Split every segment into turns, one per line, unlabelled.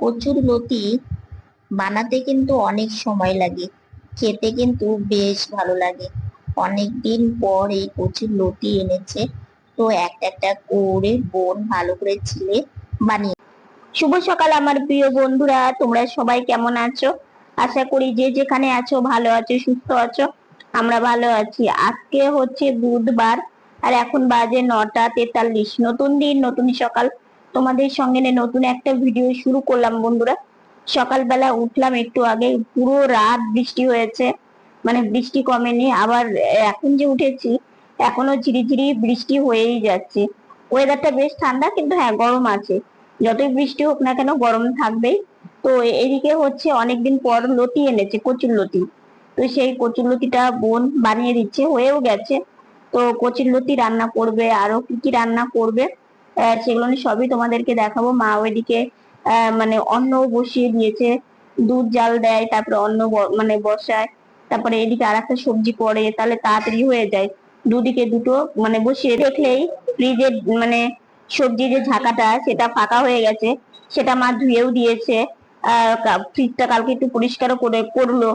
কচুর লতি বানাতে কিন্তু অনেক সময় লাগে, খেতে কিন্তু বেশ ভালো লাগে। অনেক দিন পর এই কচুর লতি এনেছে, তো একটা একটা করে বোন ভালো করে ছিলে বানিয়ে। শুভ সকাল আমার প্রিয় বন্ধুরা, তোমরা সবাই কেমন আছো? আশা করি যে যেখানে আছো ভালো আছো, সুস্থ আছো। আমরা ভালো আছি। আজকে হচ্ছে বুধবার, আর এখন বাজে 9টা 43। নতুন দিন, নতুন সকাল, তোমাদের সঙ্গে নতুন একটা ভিডিও শুরু করলাম বন্ধুরা। সকালবেলা উঠলাম একটু আগে, পুরো রাত বৃষ্টি হয়েছে, মানে বৃষ্টি কমেনি। আবার এখন যে উঠেছি এখনো ঝিরিঝিরি বৃষ্টি হয়েই যাচ্ছে। ওয়েদারটা বেশ ঠান্ডা, কিন্তু হ্যাঁ গরম আছে। যতই বৃষ্টি হোক না কেন গরম থাকবেই। তো এদিকে হচ্ছে অনেকদিন পর লতি এনেছে, কচুর লতি। তো সেই কচুর লতিটা বোন বানিয়ে দিচ্ছে, হয়েও গেছে। তো কচুর লতি রান্না করবে, আরো কি কি রান্না করবে সেগুলো আমি সবই তোমাদেরকে দেখাবো। মা ওইদিকে মানে অন্ন বসিয়ে দিয়েছে, দুধ জাল দেয়, তারপরে অন্ন মানে বসায়, তারপরে এদিকে আর একটা সবজি পড়ে, তাহলে তাড়াতাড়ি হয়ে যায়। দুদিকে দুটো মানে বসিয়ে দেখলেই ফ্রিজের মানে সবজি যে ঝাঁকাটা সেটা ফাঁকা হয়ে গেছে, সেটা মা ধুয়েও দিয়েছে। ফ্রিজটা কালকে একটু পরিষ্কারও করে করলো।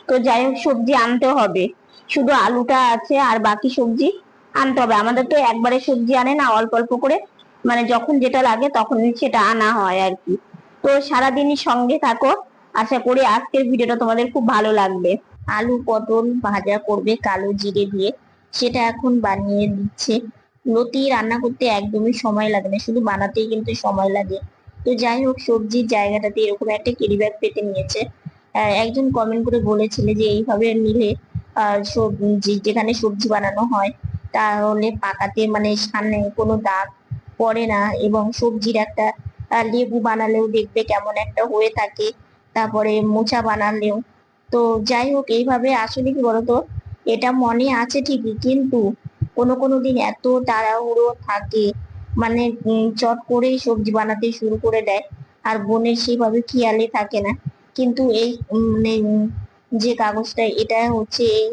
তো যাই হোক, সবজি আনতে হবে, শুধু আলুটা আছে আর বাকি সবজি আনতে হবে। আমাদের তো একবারে সবজি আনে না, অল্প অল্প করে, মানে যখন যেটা লাগে তখন সেটা আনা হয় আর কি। তো সারাদিনই সঙ্গে থাকো, আশা করি আজকের ভিডিওটা তোমাদের খুব ভালো লাগবে। আলু পটল ভাজা করবে কালো জিরে দিয়ে, সেটা এখন বানিয়ে দিচ্ছে। লতি রান্না করতে একদমই সময় লাগে না, শুধু বানাতেই কিন্তু সময় লাগে। তো যাই হোক, সবজির জায়গাটাতে এরকম একটা ক্যারি ব্যাগ পেতে নিয়েছে। একজন কমেন্ট করে বলেছিল যে এইভাবে নিলে সবজি যেখানে সবজি বানানো হয় তাহলে পাকাতে মানে সামনে কোনো দাগ পড়ে না, এবং সবজির একটা লেবু বানালেও দেখবে কেমন একটা হয়ে থাকে, তারপরে মোচা বানালেও। তো যাই হোক, এইভাবে আসলে কি বলতো, এটা মনে আছে ঠিকই, কিন্তু কোনো কোনো দিন এত তাড়াহুড়ো থাকে, মানে চট করেই সবজি বানাতে শুরু করে দেয়, আর বোনের সেভাবে খেয়ালে থাকে না। কিন্তু এই মানে যে কাগজটা, এটা হচ্ছে এই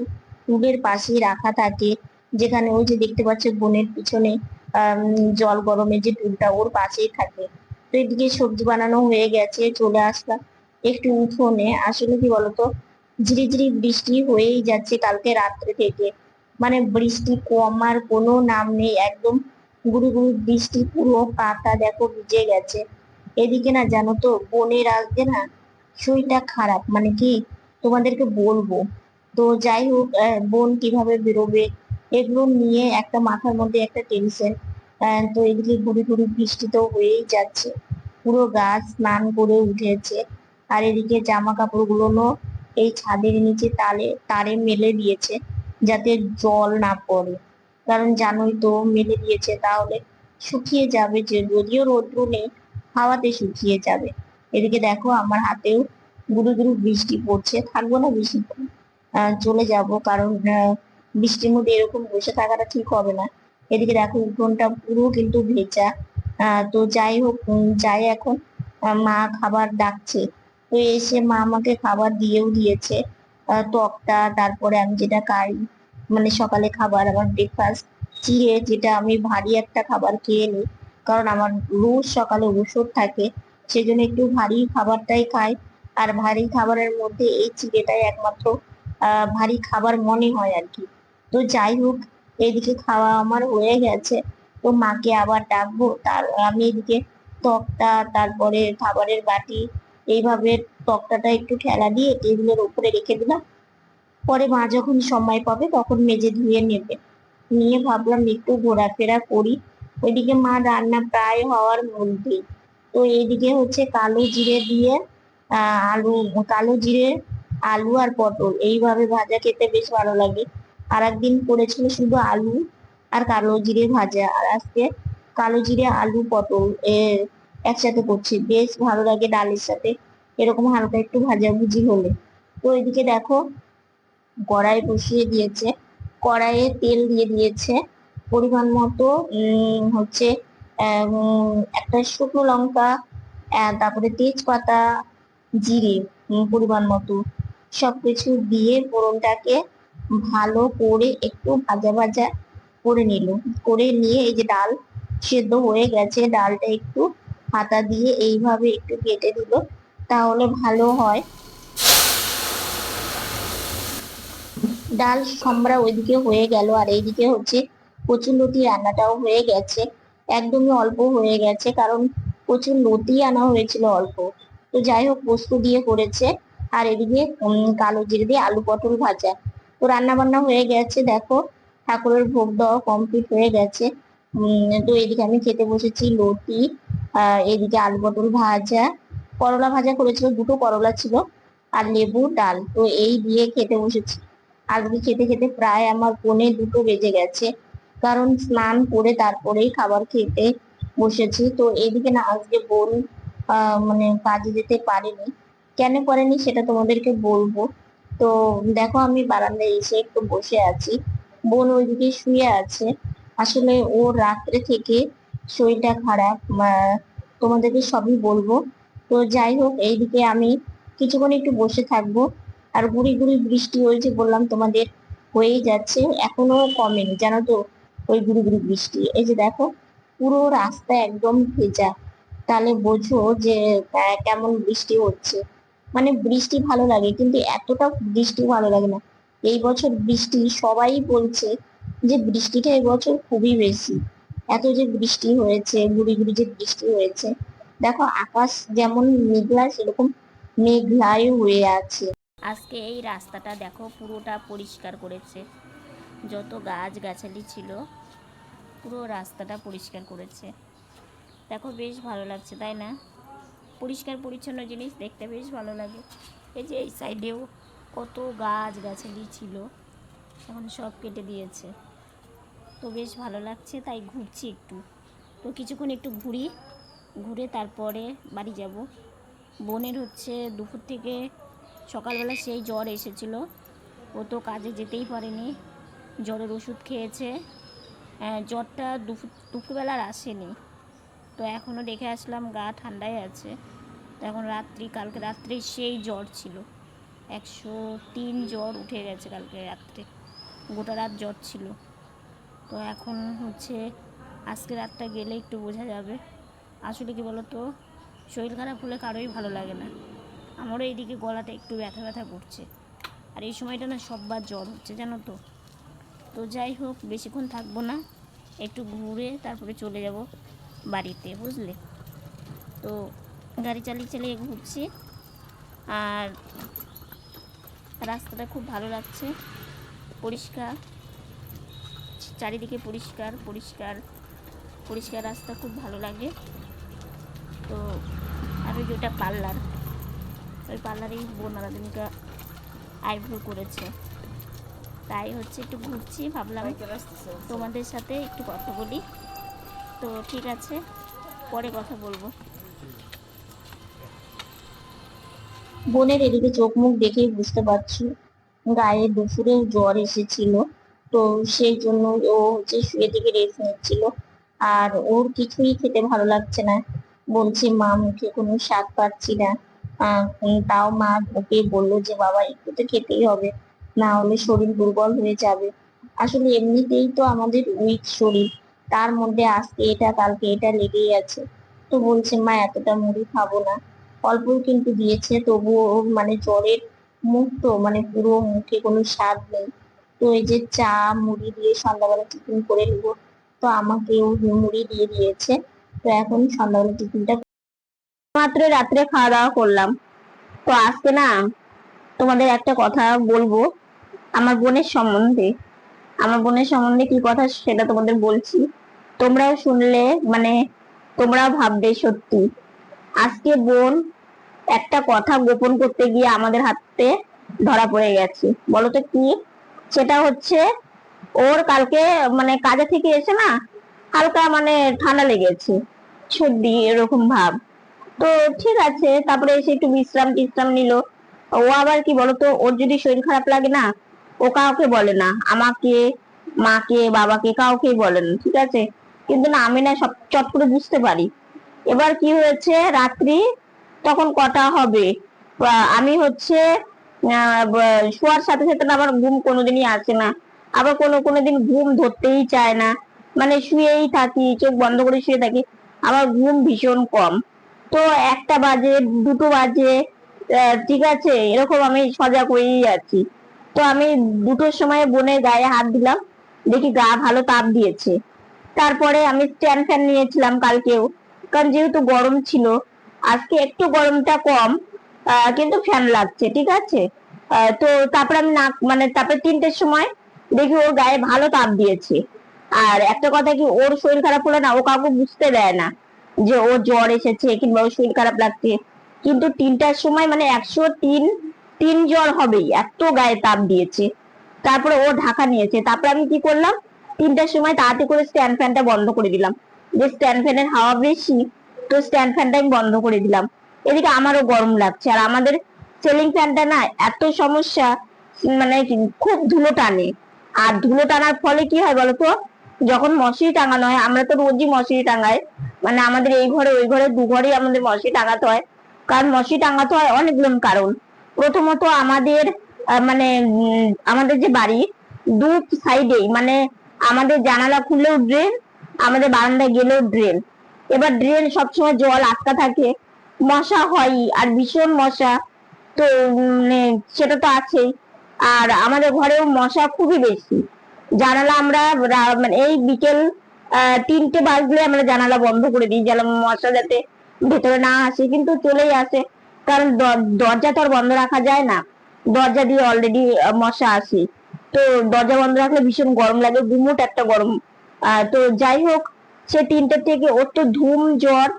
টুলের পাশেই রাখা থাকে, যেখানে ওই যে দেখতে পাচ্ছে বোনের পিছনে জল গরমের যে টুলটা ওর পাশেই থাকে। তো এদিকে সবজি বানানো হয়ে গেছে, চলে আসলাম একটু উঠোনে। আসলে কি বলতো, ঝিরিঝিরি বৃষ্টি হয়েই যাচ্ছে কালকে রাত্রে থেকে, মানে বৃষ্টি কমার কোনো নাম নেই, একদম গুড়ি গুড়ি বৃষ্টি, পুরো পাতা দেখো ভিজে গেছে। এদিকে না জানো তো, বোনের আজকে না শরীরটা খারাপ, মানে কি তোমাদেরকে বলবো। তো যাই হোক, বোন কিভাবে বেরোবে এগুলো নিয়ে একটা মাথার মধ্যে একটা টেনশন। তো এদিকে ঘুরি ঘুরি বৃষ্টি তো হয়েই যাচ্ছে, পুরো গাছ স্নান করে উঠেছে। আর এদিকে জামা কাপড় গুলো এই ছাদের নিচে তারে তারে মেলে দিয়েছে, যাতে জল না পড়ে, কারণ জানোই তো মেলে দিয়েছে, তাহলে শুকিয়ে যাবে, যে যদিও রৌদ্র নেই, হাওয়াতে শুকিয়ে যাবে। এদিকে দেখো আমার হাতেও গুরু গুরু বৃষ্টি পড়ছে, থাকবো না বেশিক্ষণ, চলে যাব, কারণ বৃষ্টির মধ্যে এরকম বসে থাকাটা ঠিক হবে না। এদিকে দেখো উঠোনটা পুরো কিন্তু ভেজা। তো যাই হোক, যাই এখন। মা খাবার ডাকছে, তো এসে মা আমাকে খাবার দিয়েও দিয়েছে। টকটা, তারপরে আমি যেটা খাই মানে সকালে খাবার, আমার ব্রেকফাস্ট, চিড়ে, যেটা আমি ভারী একটা খাবার খেয়ে নিই, কারণ আমার রোজ সকালে ওষুধ থাকে, সেজন্য একটু ভারী খাবারটাই খাই। আর ভারী খাবারের মধ্যে এই চিড়েটাই একমাত্র ভারী খাবার মনে হয় আর কি। তো যাই হোক, এদিকে খাওয়া আমার হয়ে গেছে, তো মাকে আবার ডাকবো। তার আমি এদিকে তক্তা, তারপরে খাবারের বাটি, এইভাবে তক্তাটা একটু ঠেলা দিয়ে টেবিলের উপরে রেখে দিলাম, পরে মা যখন সময় পাবে তখন মেজে ধুয়ে নেবে। নিয়ে ভাবলাম একটু ঘোরাফেরা করি। ওইদিকে মা রান্না প্রায় হওয়ার মধ্যেই। তো এইদিকে হচ্ছে কালো জিরে দিয়ে আলু, কালো জিরে, আলু আর পটল এইভাবে ভাজা খেতে বেশ ভালো লাগে। আর একদিন করেছিল শুধু আলু আর কালো জিরে ভাজা, আর আজকে কালো জিরে আলু পটল একসাথে করছি, বেশ ভালো লাগে ডালের সাথে, এরকম হালকা একটু ভাজাভুজি হলে। তো এদিকে দেখো কড়াই বসিয়ে দিয়েছে, কড়াইয়ে তেল দিয়ে দিয়েছে পরিমাণ মতো। হচ্ছে একটা শুকনো লঙ্কা, তারপরে তেজপাতা, জিরে পরিমাণ মতো, সবকিছু দিয়ে ফোড়নটাকে ভালো করে একটু ভাজা ভাজা করে নিল। করে নিয়ে এই যে ডাল সেদ্ধ হয়ে গেছে, ডালটা একটু হাতা দিয়ে এইভাবে একটু কেটে দিল তাহলে ভালো হয়। ডাল সম্বরা ওইদিকে হয়ে গেল, আর এইদিকে হচ্ছে কচুরলতি রান্নাটাও হয়ে গেছে। একদমই অল্প হয়ে গেছে, কারণ কচুরলতি আনা হয়েছিল অল্প। তো যাই হোক, পোস্ত দিয়ে করেছে। আর এদিকে কালো জিরে দিয়ে আলু পটল ভাজা। তো রান্না বান্না হয়ে গেছে, দেখো ঠাকুরের ভোগ দেওয়া কমপ্লিট হয়ে গেছে। তো এদিকে আমি খেতে বসেছি লতি, এদিকে আলু পটল ভাজা, করলা ভাজা করেছিল, দুটো করলা ছিল, আর লেবু ডাল। তো এই দিয়ে খেতে বসেছি। আজকে খেতে খেতে প্রায় আমার 1:45 বেজে গেছে, কারণ স্নান করে তারপরেই খাবার খেতে বসেছি। তো এইদিকে না আজকে বোন মানে কাজে যেতে পারেনি। কেন করেনি সেটা তোমাদেরকে বলবো। তো দেখো আমি বারান্দায় এসে একটু বসে আছি, বোন ওইদিকে শুয়ে আছে। আসলে ওর রাত্রে থেকে শরীরটা খারাপ, তোমাদেরকে সবই বলবো। তো যাই হোক, এইদিকে আমি কিছুক্ষণ একটু বসে থাকবো। আর গুড়ি গুড়ি বৃষ্টি হয়েছে বললাম তোমাদের, হয়েই যাচ্ছে, এখনো কমেনি জানো তো। ওই গুড়ি গুড়ি বৃষ্টি, এই যে দেখো পুরো রাস্তা একদম ভেজা, তাহলে বোঝো যে কেমন বৃষ্টি হচ্ছে। মানে বৃষ্টি ভালো লাগে, কিন্তু এতটা বৃষ্টি ভালো লাগে না। এই বছর বৃষ্টি সবাই বলছে যে বৃষ্টিটা এবছর খুবই বেশি। এত যে বৃষ্টি হয়েছে, গুড়ি গুড়ি যে বৃষ্টি হয়েছে, দেখো আকাশ যেমন মেঘলা সেরকম মেঘলাই হয়ে আছে।
আজকে এই রাস্তাটা দেখো পুরোটা পরিষ্কার করেছে, যত গাছ গাছালি ছিল পুরো রাস্তাটা পরিষ্কার করেছে। দেখো বেশ ভালো লাগছে তাই না? পরিষ্কার পরিচ্ছন্ন জিনিস দেখতে বেশ ভালো লাগে। এই যে এই সাইডেও কত গাছ গাছালি ছিল, এখন সব কেটে দিয়েছে। তো বেশ ভালো লাগছে, তাই ঘুরছি একটু। তো কিছুক্ষণ একটু ঘুরি, ঘুরে তারপরে বাড়ি যাব। বোনের হচ্ছে দুপুর থেকে সকালবেলা সেই জ্বর এসেছিল, ও তো কাজে যেতেই পারেনি, জ্বরের ওষুধ খেয়েছে। জ্বরটা দুপুরবেলা আর আসেনি, তো এখনও রেখে আসলাম, গা ঠান্ডায় আছে। তো এখন কালকে রাত্রে সেই জ্বর ছিল, 103 জ্বর উঠে গেছে কালকে রাত্রে, গোটা রাত জ্বর ছিল। তো এখন হচ্ছে আজকে রাতটা গেলে একটু বোঝা যাবে। আসলে কি বলো তো, শরীর খারাপ হলে কারোই ভালো লাগে না। আমারও এইদিকে গলাটা একটু ব্যথা ব্যথা করছে, আর এই সময়টা না সববার জ্বর হচ্ছে জানো তো। তো যাই হোক, বেশিক্ষণ থাকবো না, একটু ঘুরে তারপরে চলে যাব বাড়িতে, বুঝলে। তো গাড়ি চালিয়ে চালিয়ে ঘুরছি, আর রাস্তাটা খুব ভালো লাগছে, পরিষ্কার, চারিদিকে পরিষ্কার পরিষ্কার পরিষ্কার রাস্তা, খুব ভালো লাগে। তো আর ওই যেটা পার্লার, ওই পার্লারেই বোন আরাধনিকা আইব্রো করেছে, তাই হচ্ছে একটু ঘুরছি, ভাবলাম তোমাদের সাথে একটু কথা বলি। তো ঠিক আছে, পরে কথা বলবো।
বোনের এদিকে চোখ মুখ দেখেই বুঝতে পারছি গায়ে দুপুরে জ্বর এসেছিল। তো সেই জন্য ও হচ্ছে শুয়ে থেকে রেস্ট নিচ্ছিল। আর ওর কিছুই খেতে ভালো লাগছে না, বলছে মা মুখে কোনো স্বাদ পাচ্ছি না। তাও মা ওকে বললো যে বাবা একটু তো খেতেই হবে, না হলে শরীর দুর্বল হয়ে যাবে। আসলে এমনিতেই তো আমাদের উইক শরীর, তার মধ্যে আজকে এটা কালকে এটা লেগেই আছে। তো বলছে মা এতটা মুড়ি খাবো না। অল্পই কিন্তু দিয়েছে, তবুও ওর মানে জ্বরের মুখ তো, মানে পুরো মুখে কোনো স্বাদ নেই। তো এই যে চা মুড়ি দিয়ে সন্ধ্যাবেলা টিফিন করে নিবো, তো আমাকেও মুড়ি দিয়ে দিয়েছে। তো এখন সন্ধ্যাবেলা টিফিনটা মাত্র রাত্রে খাওয়া দাওয়া করলাম। তো আজকে না তোমাদের একটা কথা বলবো আমার বোনের সম্বন্ধে। আমার বোনের সম্বন্ধে কি কথা সেটা তোমাদের বলছি, তোমরাও শুনলে মানে তোমরাও ভাববে সত্যি। আজকে বোন একটা কথা গোপন করতে গিয়ে আমাদের হাতে ধরা পড়ে গেছে। বলতো কি? সেটা হচ্ছে ওর কালকে মানে কাজে থেকে এসে না হালকা মানে ঠান্ডা লেগেছে, সর্দি এরকম ভাব। তো ঠিক আছে, তারপরে এসে একটু বিশ্রাম টিশ্রাম নিল। ও আবার কি বলতো, ওর যদি শরীর খারাপ লাগে না, ও কাউকে বলে না, আমাকে, মাকে, বাবাকে, কাউকে বলে না, ঠিক আছে। কিন্তু না আমি না সব চট করে বুঝতে পারি। এবার কি হয়েছে রাত্রি, তখন কটা হবে, আমি হচ্ছে শোয়ার সাথে সাথে না আমার ঘুম কোনোদিনই আসে না, আবার কোনো কোনো দিন ঘুম ধরতেই চায় না, মানে শুয়েই থাকি, চোখ বন্ধ করে শুয়ে থাকি। আমার ঘুম ভীষণ কম। তো 1টা বাজে, 2টো বাজে, ঠিক আছে, এরকম আমি সজাগ হয়েই আছি। তো আমি 2টোর সময় বোনের গায়ে হাত দিলাম, দেখি গা ভালো তাপ দিয়েছে। তারপরে আমি স্ট্যান্ড ফ্যান নিয়েছিলাম কালকেও, কারণ যেহেতু গরম ছিল। আজকে একটু গরমটা কম, কিন্তু ফ্যান লাগছে, ঠিক আছে। তো তারপরে আমি না মানে তারপরে 3টের সময় দেখি ওর গায়ে ভালো তাপ দিয়েছে। আর একটা কথা কি, ওর শরীর খারাপ হলে না ও কাউকে বুঝতে দেয় না যে ওর জ্বর এসেছে কিংবা ওর শরীর খারাপ লাগছে। কিন্তু 3টার সময় মানে 103 তিন জ্বর হবেই, এত গায়ে তাপ দিয়েছে। তারপরে ও ঢাকা নিয়েছে। তারপরে আমি কি করলাম, 3টার সময় তাড়াতাড়ি করে স্ট্যান্ড ফ্যানটা বন্ধ করে দিলাম, যে স্ট্যান্ড ফ্যানের হাওয়া বেশি, তো স্ট্যান্ড ফ্যানটা আমি বন্ধ করে দিলাম। এদিকে আমারও গরম লাগছে, আর আমাদের সিলিং ফ্যানটা না এত সমস্যা, মানে খুব ধুলো টানে। আর ধুলো টানার ফলে কি হয় বলতো, যখন মশারি টাঙানো হয়, আমরা তো রোজই মশারি টাঙাই, মানে আমাদের এই ঘরে ওই ঘরে দু ঘরেই আমাদের মশারি টাঙাতে হয়। কারণ মশারি টাঙাতে হয় অনেকগুলো কারণ। প্রথমত আমাদের মানে আমাদের যে বাড়ি, দু সাইডেই মানে আমাদের জানালা খুললেও ড্রেন, আমাদের বারান্দায় গেলেও ড্রেন। এবার ড্রেন সবসময় জল আটকা থাকে, মশা হয়, আর ভীষণ মশা। তো মানে সেটা তো আছেই। আর আমাদের ঘরেও মশা খুবই বেশি। জানালা আমরা মানে এই বিকেল 3টে বাজলে আমরা জানালা বন্ধ করে দিই, যেন মশা যাতে ভেতরে না আসে, কিন্তু চলেই আসে। কারণ দরজা তো আর বন্ধ রাখা যায় না, দরজা দিয়ে অলরেডি মশা আসে। তো দরজা বন্ধ রাখলে ভীষণ গরম লাগে, গুমোট একটা গরম। তো যাই হোক, সে 3টে থেকে ওর তো ধুম জ্বর।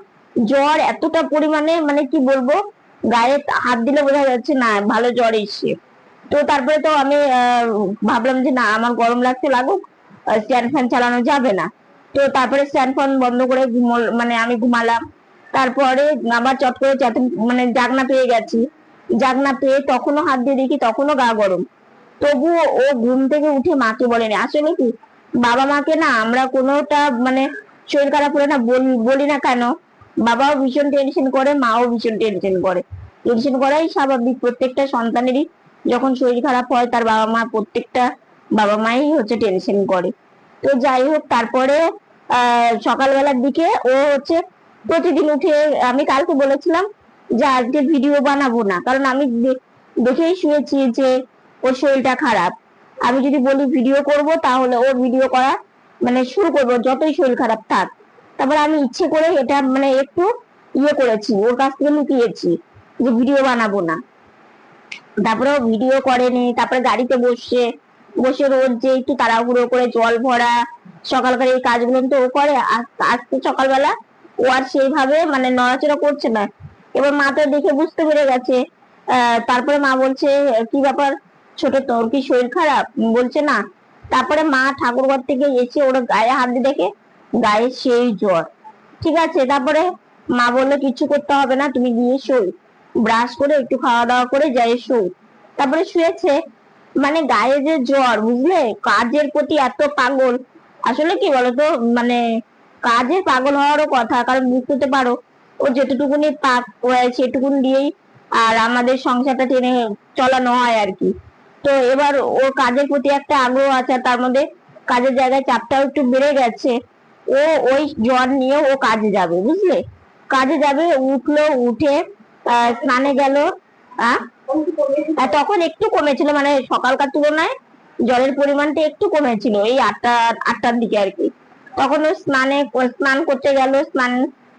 জ্বর এতটা পরিমাণে, মানে কি বলবো, গায়ে হাত দিলে বোঝা যাচ্ছে না ভালো জ্বর এসছে। তো তারপরে তো আমি ভাবলাম যে না, আমার গরম লাগছে, লাগুক, স্ট্যান্ড ফ্যান চালানো যাবে না। তো তারপরে স্ট্যান্ড ফ্যান বন্ধ করে মানে আমি ঘুমালাম। তারপরে আবার চট করে মানে জাগনা পেয়ে গেছি। জাগনা পেয়ে তখনও হাত দিয়ে দেখি, তখনও গা গরম। তবুও ও ঘুম থেকে উঠে মাকে বলেনি। আসলে কি, বাবা মাকে না আমরা কোনোটা মানে শরীর খারাপ হলে না বলি না কেন, বাবাও ভীষণ টেনশন করে, মাও ভীষণ টেনশন করে। টেনশন করাই স্বাভাবিক, প্রত্যেকটা সন্তানেরই যখন শরীর খারাপ হয় তার বাবা মা, প্রত্যেকটা বাবা মাই হচ্ছে টেনশন করে। তো যাই হোক, তারপরে সকালবেলার দিকে ও হচ্ছে প্রতিদিন উঠে, আমি কালকে বলেছিলাম যে আজকে ভিডিও বানাবো না, কারণ আমি দেখেই শুয়েছি যে ওর শরীরটা খারাপ। আমি যদি বলি ভিডিও করব, তাহলে ও ভিডিও করা মানে শুরু করবো যতই শরীর খারাপ থাক। তারপরে আমি ইচ্ছে করে এটা মানে একটু করেছি, ওর কাছ থেকে লুকিয়েছি যে ভিডিও বানাবো না। তারপরে ভিডিও করেনি। তারপরে গাড়িতে বসে বসে রোজ যে একটু তাড়াহুড়ো করে জল ভরা, সকালকার এই কাজগুলো তো ও করে। আজকে সকালবেলা ও আর সেইভাবে মানে নড়াচড়া করছে না। এবার মা তো দেখে বুঝতে পেরে গেছে। তারপরে মা বলছে, কি ব্যাপার ছোট, তোর কি শরীর খারাপ? বলছে না। তারপরে মা ঠাকুরঘর থেকে এসে ওর গায়ে হাত দিয়ে দেখে গায়ে সেই জ্বর। ঠিক আছে, তারপরে মা বললো কিছু করতে হবে না, তুমি গিয়ে শোই, ব্রাশ করে একটু খাওয়া দাওয়া করে যাই শোই। তারপরে শুয়েছে। মানে গায়ে যে জ্বর, বুঝলে, কাজের প্রতি এত পাগল। আসলে কি বলতো, মানে কাজে পাগল হওয়ারও কথা, কারণ বুঝতে পারো ও যেটুকুনি পাক সেটুকুন দিয়েই আর আমাদের সংসারটা টেনে চালানো হয় আর কি। তো এবার ওর কাজের প্রতি একটা আগ্রহ আছে, তার মধ্যে কাজের জায়গায় চাপটাও একটু বেড়ে গেছে। ও ওই জ্বর নিয়ে ও কাজে যাবে, বুঝলে, কাজে যাবে। উঠলো, উঠে স্নানে গেল। আহ তখন একটু কমেছিল, মানে সকালকার তুলনায় জলের পরিমাণটা একটু কমেছিল, এই আটটার দিকে আর কি। তখন ও স্নান করতে গেল, স্নান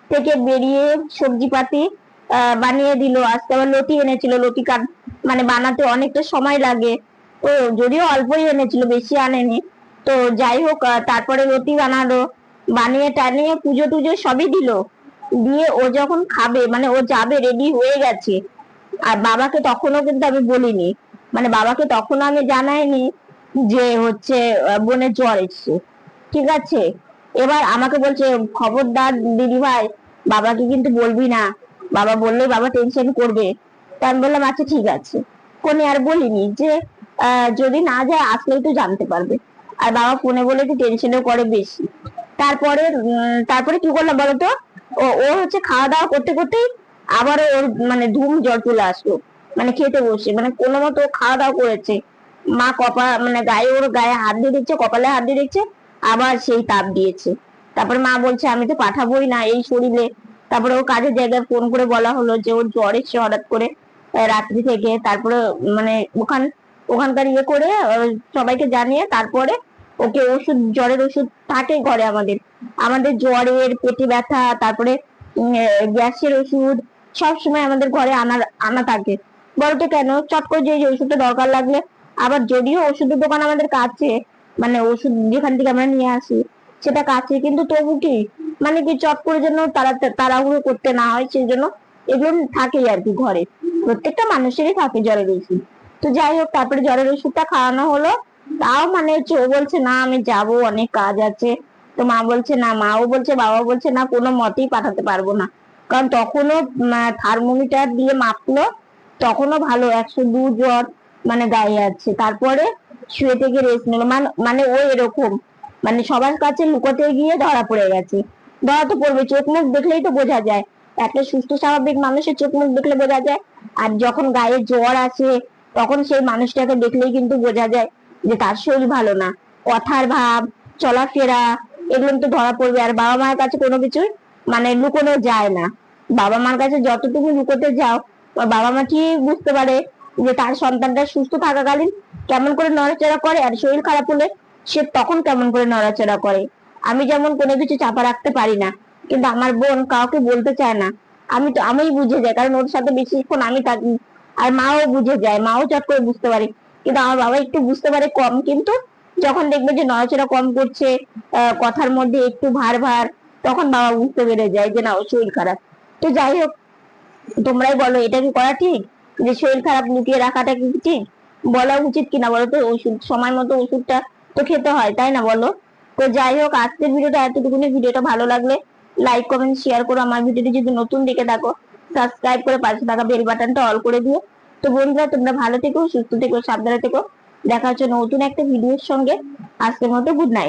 থেকে বেরিয়ে সবজি পাতি বানিয়ে দিল। আজকে আবার লতি এনেছিল, লতি মানে বানাতে অনেকটা সময় লাগে। তো যদিও অল্পই এনেছিল, বেশি আনেনি। তো যাই হোক, তারপরে লতি বানালো, বানিয়ে টানিয়ে পুজো টুজো সবই দিল। দিয়ে ও যখন খাবে, মানে ও যাবে, রেডি হয়ে গেছে। আর বাবাকে তখনও কিন্তু আমি বলিনি, মানে বাবাকে তখনও আমি জানাইনি যে হচ্ছে বোনের জ্বর এসছে, ঠিক আছে। এবার আমাকে বলছে, খবরদার দিদি ভাই, বাবাকে কিন্তু বলবি না, বাবা বললে বাবা টেনশন করবে। তা আমি বললাম আচ্ছা ঠিক আছে। ফোনে আর বলিনি যে যদি না যায় আসলেই তো জানতে পারবে। আর বাবা ফোনে বলে যে টেনশনও করে বেশি। তারপরে কি করলাম বলতো, ও হচ্ছে খাওয়া দাওয়া করতে করতেই আবারও ওর মানে ধুম জ্বর চলে আসলো। মানে খেতে বসে, মানে কোনো মতো খাওয়া দাওয়া করেছে, মা মানে ওর গায়ে হাত দিয়ে দিচ্ছে, কপালে হাত দিয়ে দিচ্ছে, আবার সেই তাপ দিয়েছে। তারপরে মা বলছে আমি তো পাঠাবোই না এই শরীরে। তারপরে ও কাজের জায়গায় ফোন করে বলা হলো যে ওর জ্বর এসছে হঠাৎ করে রাত্রি থেকে। তারপরে মানে ওখানকার ইয়ে করে সবাইকে জানিয়ে তারপরে ওকে ওষুধ, জ্বরের ওষুধ থাকে ঘরে আমাদের। আমাদের জ্বরের, পেটে ব্যথা, তারপরে গ্যাসের ওষুধ সবসময় আমাদের ঘরে আনা থাকে। বলতো কেন, চট করে যে ওষুধটা দরকার লাগলে, আবার যদিও ওষুধের দোকান আমাদের কাছে, মানে ওষুধ যেখান থেকে আমরা নিয়ে আসি সেটা কাছে, কিন্তু তবু কি মানে কি চট করে যেন তাড়াহুড়ো করতে না হয়, সেই জন্য এগুলো থাকেই আর কি ঘরে। প্রত্যেকটা মানুষেরই থাকে জ্বরের ওষুধ। তো যাই হোক, তারপরে জ্বরের ওষুধটা খাওয়ানো হলো। তাও মানে হচ্ছে ও বলছে না আমি যাব, অনেক কাজ আছে। তো মা বলছে না, মাও বলছে, বাবাও বলছে না, কোনো মতেই পাঠাতে পারবো না। কারণ তখনও থার্মোমিটার দিয়ে মাপলো, তখনও ভালো 102 জ্বর মানে গায়ে আছে। তারপরে শুয়ে থেকে রেস্ট নিল। মানে ও এরকম মানে সবার কাছে লুকোতে গিয়ে ধরা পড়ে গেছে। ধরা তো পড়বে, চোখ মুখ দেখলেই তো বোঝা যায়। একটা সুস্থ স্বাভাবিক মানুষের চোখ মুখ দেখলে বোঝা যায়। আর যখন গায়ে জ্বর আসে তখন সেই মানুষটাকে দেখলেই কিন্তু বোঝা যায় যে তার শরীর ভালো না। কথার ভাব, চলাফেরা, এগুলো তো ধরা পড়বে। আর বাবা মায়ের কাছে কোনো কিছু মানে লুকোনো যায় না। বাবা মার কাছে যতটুকু লুকোতে যাও, বাবা মা ঠিক বুঝতে পারে যে তার সন্তানটা সুস্থ থাকাকালীন কেমন করে নড়াচড়া করে, আর শরীর খারাপ হলে সে তখন কেমন করে নড়াচড়া করে। আমি যেমন কোনো কিছু চাপা রাখতে পারি না, কিন্তু আমার বোন কাউকে বলতে চায় না। আমিই বুঝে যাই, কারণ ওর সাথে বেশিক্ষণ আমি থাকি। আর মাও বুঝে যায়, মাও চট করে বুঝতে পারে। কিন্তু আমার বাবা একটু বুঝতে পারে কম, কিন্তু যখন দেখবে যে নড়াচড়া কম করছে, কথার মধ্যে একটু ভার ভার, তখন বাবা বুঝতে পেরে যায় যে না, ওর শরীর খারাপ। তো যাই হোক, তোমরাই বলো এটা কি করা ঠিক? যে শরীর খারাপ লুকিয়ে রাখাটা কি ঠিক? বলা উচিত কিনা বলো তো? ওষুধ সময় মতো ওষুধটা তো খেতে হয়, তাই না বলো? তো যাই হোক, আজকের ভিডিওটা এতটুকুনি। ভিডিওটা ভালো লাগলে লাইক, কমেন্ট, শেয়ার করো। আমার ভিডিওটি যদি নতুন দেখে থাকো, সাবস্ক্রাইব করে পাশে থাকা বেল বাটনটা অল করে দিও। তো বন্ধুরা, তোমরা ভালো থেকো, সুস্থ থেকো, সাবধানে থেকো। দেখা হচ্ছে নতুন একটা ভিডিওর সঙ্গে। আজকের মতো গুড নাইট।